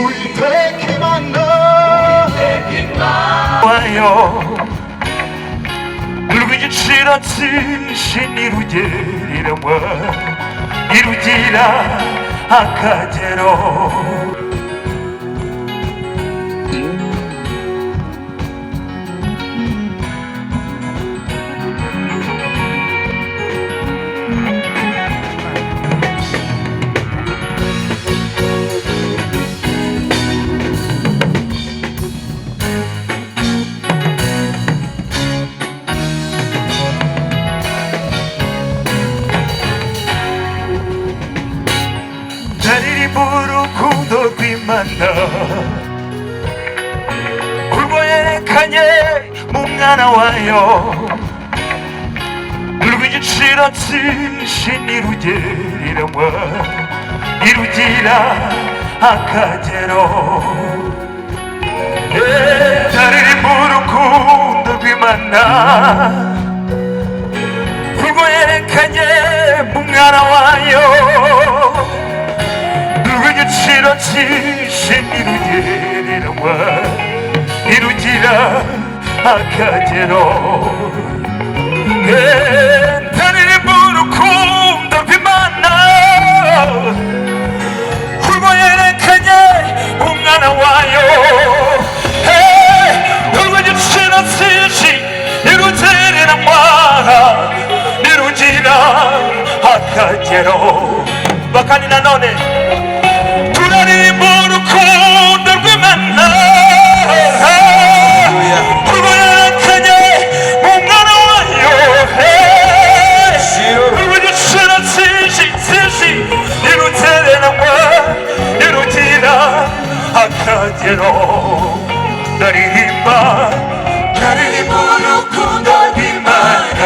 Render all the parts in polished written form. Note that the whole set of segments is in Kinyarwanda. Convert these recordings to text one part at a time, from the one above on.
우리에게만 와요 늙은이 지나치신 이루지리라와 이루지라 아카제로 나를 부르고 너를 만나 굴보에 가냐 뭔가 나와요 늙은이 지나치신 이루지리라와 이루지라 아카제로 나를 부르고 너를 만나 굴보에 가냐 뭔가 나와요 지나치신 이루지리라와 이루지라 아카제로 나를 부르고 너를 만나 굴보에는 그냥 뭔가 나와요 늙은이 지나치신 이루지리라와 이루지라 아카제로 바카니나 너네 나를 모르고 너를 만나 굴보에는 그냥 뭔가 나와요 굴보에 지나치시 이루지라와 이루지라 아카제로 나를 모르고 너를 만나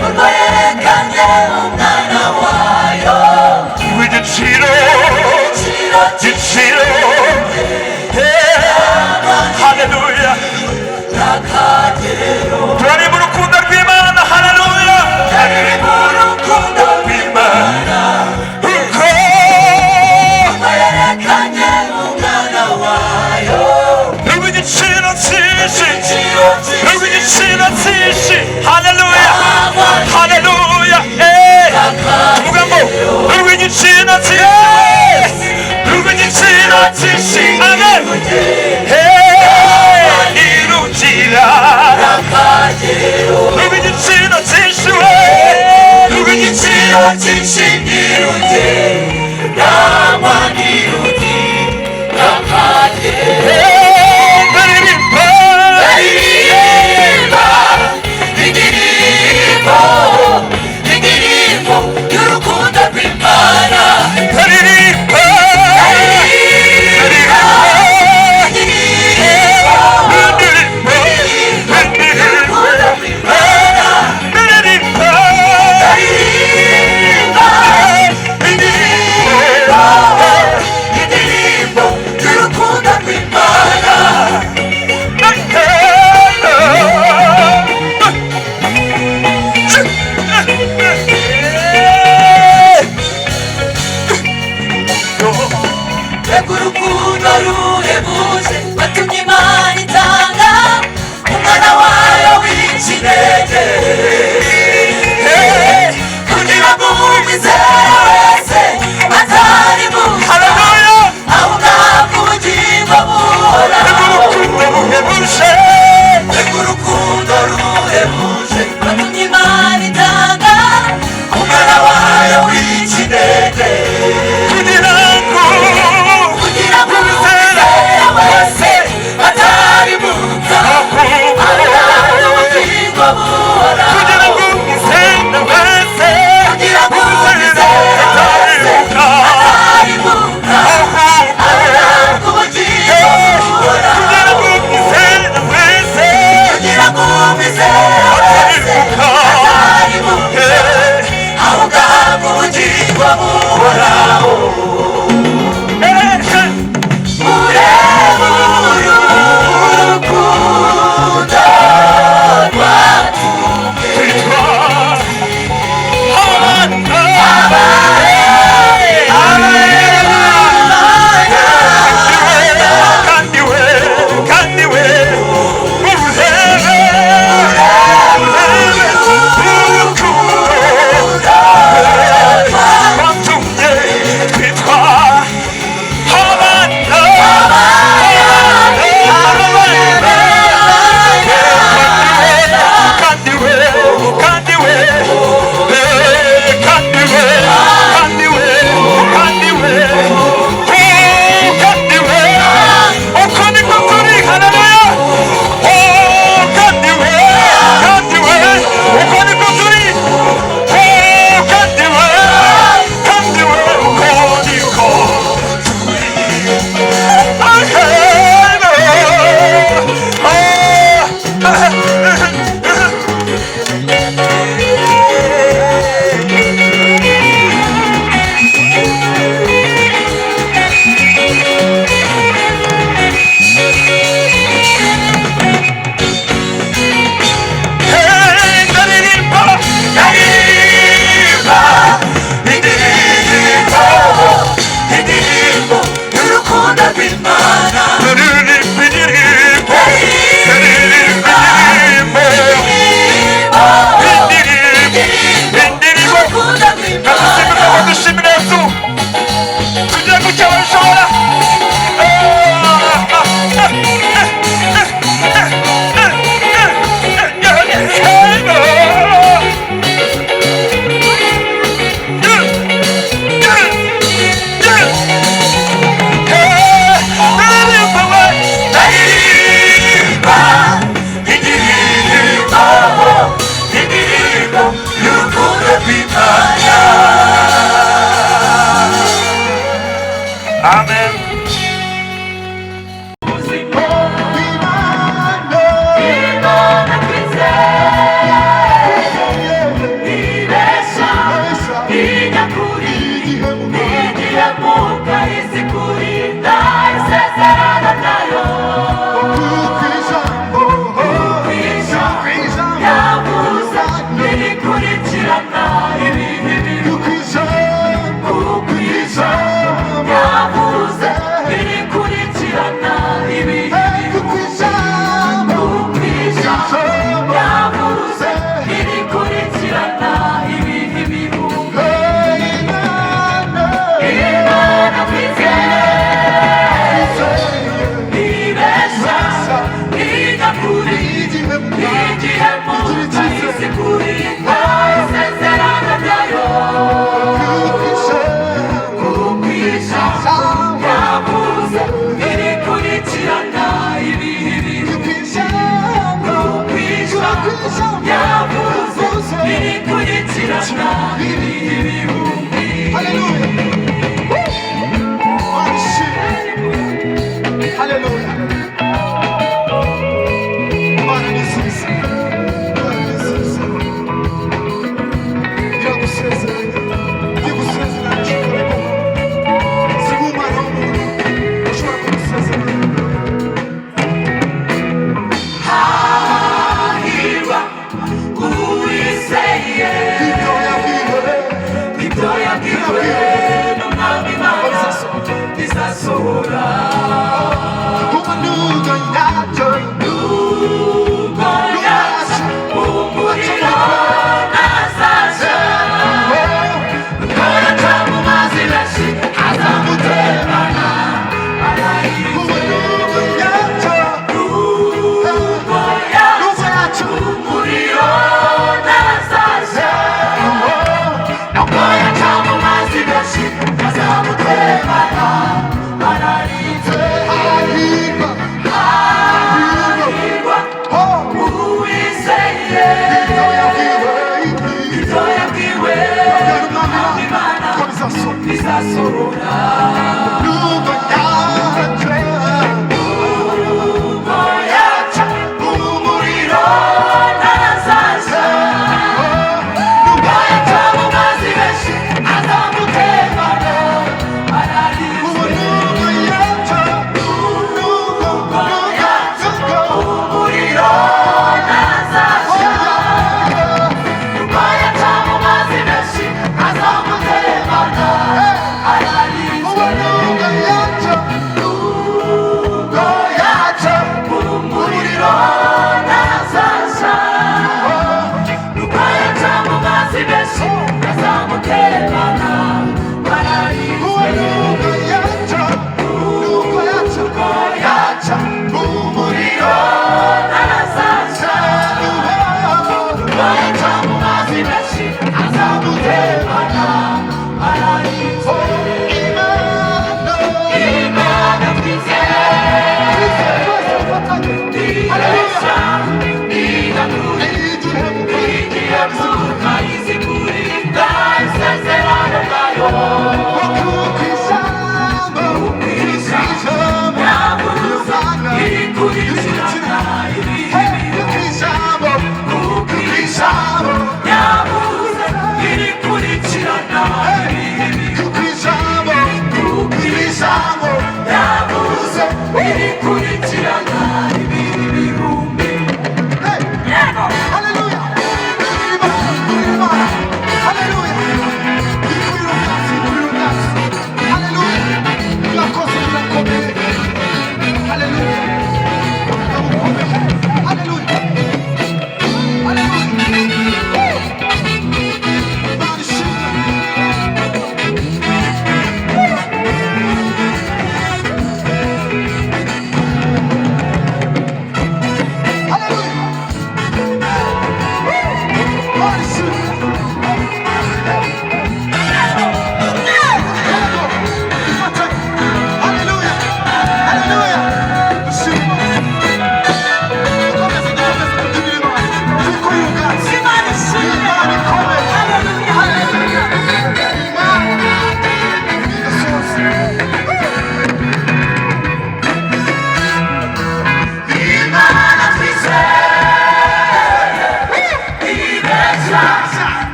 굴보에는 그냥 뭔가 나와요 지치로 할렐루야 나를 부르고 너를 만나 할렐루야 나를 부르고 너를 만나 늙은이 지나치시 할렐루야 할렐루야 무감보 늙은이 지나치시 늙은이 지나치시 아멘 이루지라 늙은이 지나치시 늙은이 지나치시 이루지 영원 이루지 아카제로 Vamos 아멘.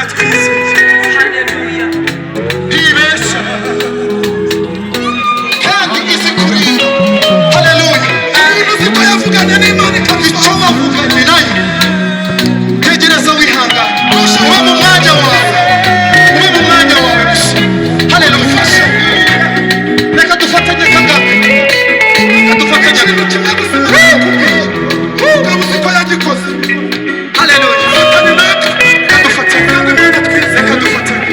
Imana twizeye. Haleluya. Ibesha kandi izi kurinda. Haleluya. Uzi ko yavuganye n'Imana icyo wavuganye nayo. Tegereza wihangane. Ube mu mwanya wawe. Ube mu mwanya wawe gusa. Haleluya. Reka dufatanye kagape. Reka dufatanye ikintu kimwe gusa. Uzi ko yagikoze. Haleluya. Fatanye natwe. Reka dufatanye kandi Imana twizeye. Reka dufatanye.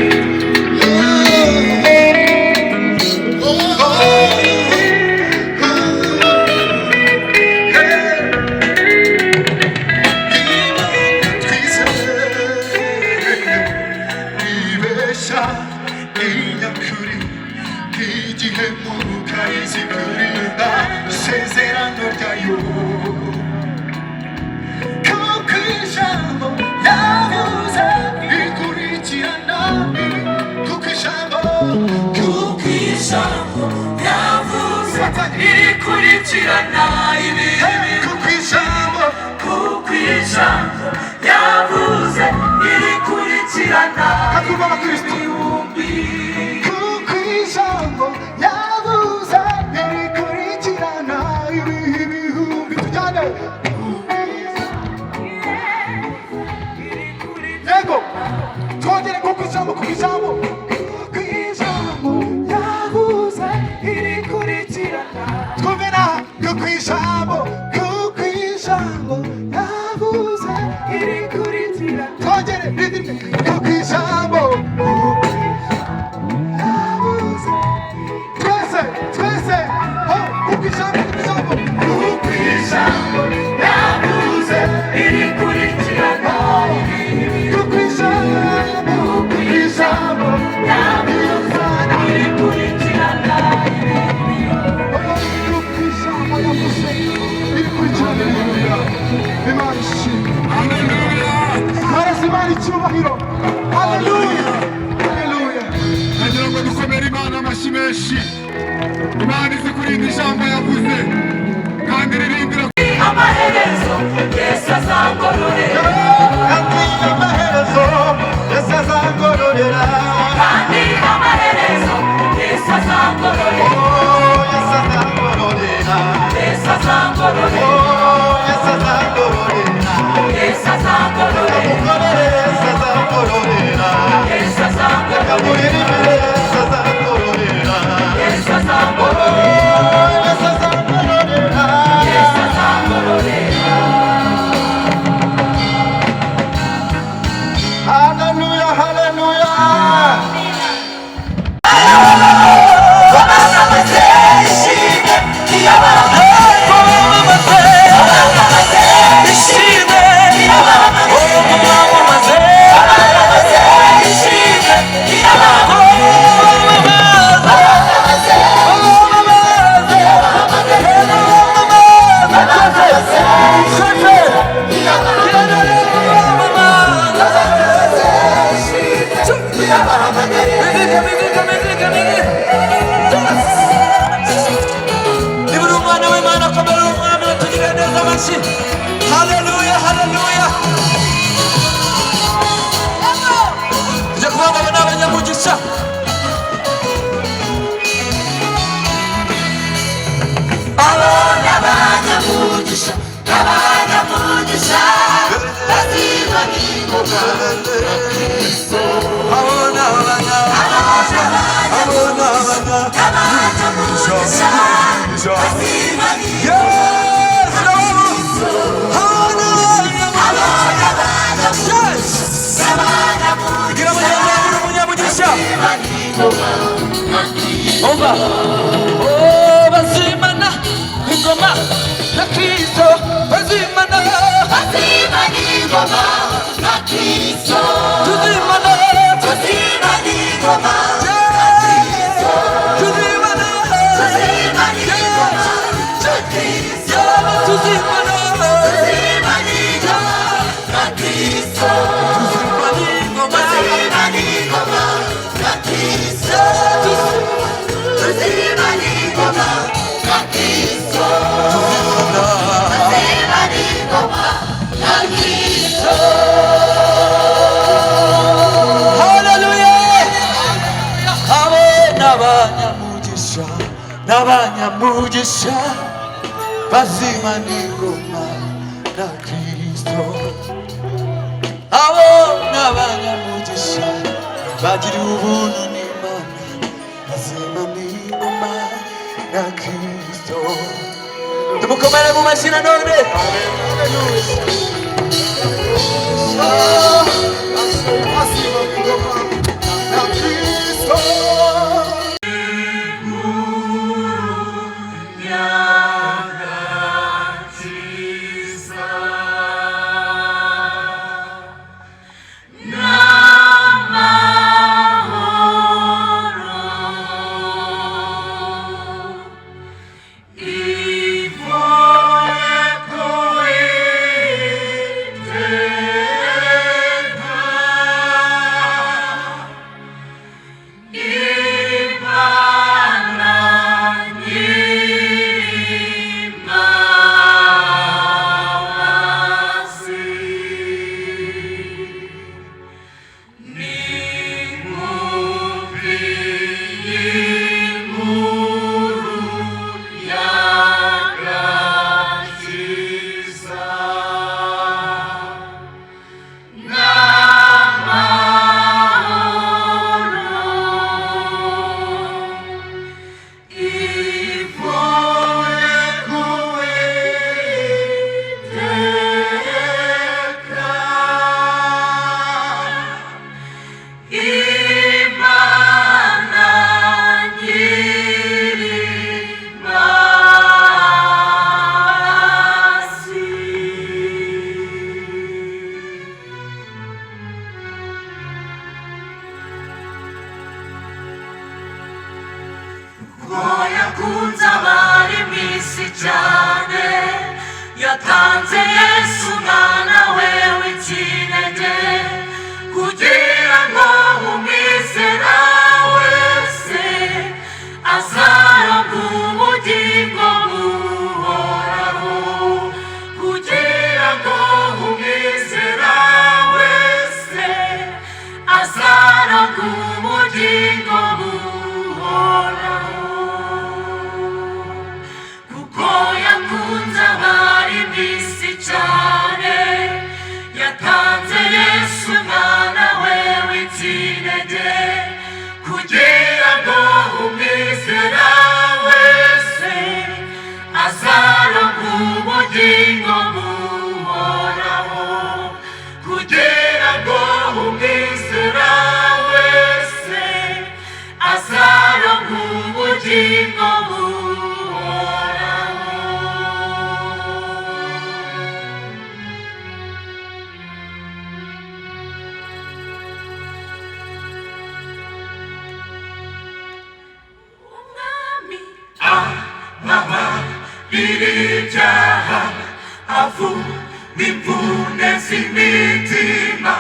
Irikurikirana ibihe kuko ijambo yavuze irikurikirana ibihumbi kuko ijambo yavuze irikurikirana ibihumbi. Tujyane. Yego twongere kuko ijambo yavuze irikurikirana. Twumvira kuko ijambo yavuze irikurikirana. Twongere ridimwe kuko ijambo yavuze. Twese kuko ijambo yavuze irikurikirana kuko ijambo yavuze irikurikirana icyubahiro. Haleluya. Haleluya. nagira ngo dukomere Imana amashyi menshi. Imana izi kurinda ijambo yavuze kandi ririndira amaherezo Yesu azangororera kandi amaherezo Yesu azangororera. kandi amaherezo Yesu azangororera Yesu azangororera. Yesu azangororera Yesu azangororera. Yesu azangororera Yesu azangororera. Yesu azangororera Yesu azangororera. Yesu azangororera Yesu azangororera. Yesu azangororera Haleluya. Haleluya. Haleluya, haleluya. Tujya kubana n'abanyamugisha. abona abanyamugisha abanyamugisha bazima n'ingoga Abona abanyamugisha bazima n'ingoga bazimana ingoma na Kristo, bazimana n'ingoma na Kristo tuzimana tuzima n'ingoma tuzimana tuzima n'ingoma na Kristo tuzimana tuzima n'ingoma na Kristo tuzima n'ingoma na Kristo tuzima n'ingoma na Kristo tuzima n'ingoma na Kristo abanyamugisha bazimana ingoma na Kristo. Abo n'abanyamugisha bagiriwe ubuntu n'Imana bazimana ingoma na Kristo. Tumukomere mu mashyi nanone. yakunze abari mu isi cyane, yatanze Yesu umwana we w'ikinege, kugira ngo umwizera wese azaronke ubugingo buhoraho, kugira ngo umwizera wese azaronke ubugingo buhoraho. Yakunze abari mu isi cyane, yatanze Yesu umwana we w'ikinege, kugira ngo umwizera wese azaronke ubugingo buhoraho, kugira ngo umwizera wese azaronke ubugingo buhoraho. Ibyaha avura imvune z'imitima,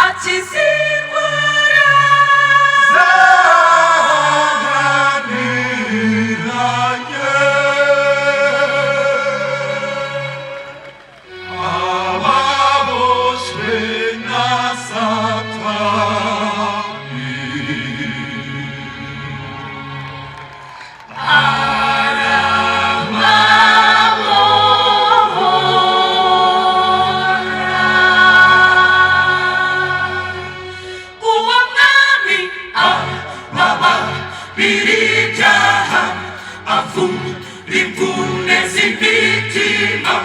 akiza indwara zananiranye, ababoshwe na Satani imvune z'imitima.